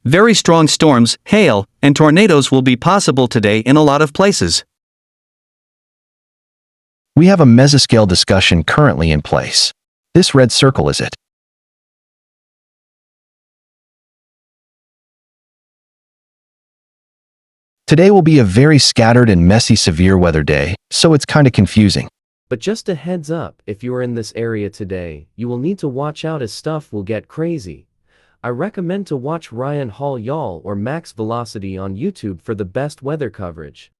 Very strong storms, hail, and tornadoes will be possible today in a lot of places. We have a mesoscale discussion currently in place. This red circle is it. Today will be a very scattered and messy severe weather day, so it's kinda confusing. But just a heads up, if you are in this area today, you will need to watch out as stuff will get crazy. I recommend to watch Ryan Hall Y'all or Max Velocity on YouTube for the best weather coverage.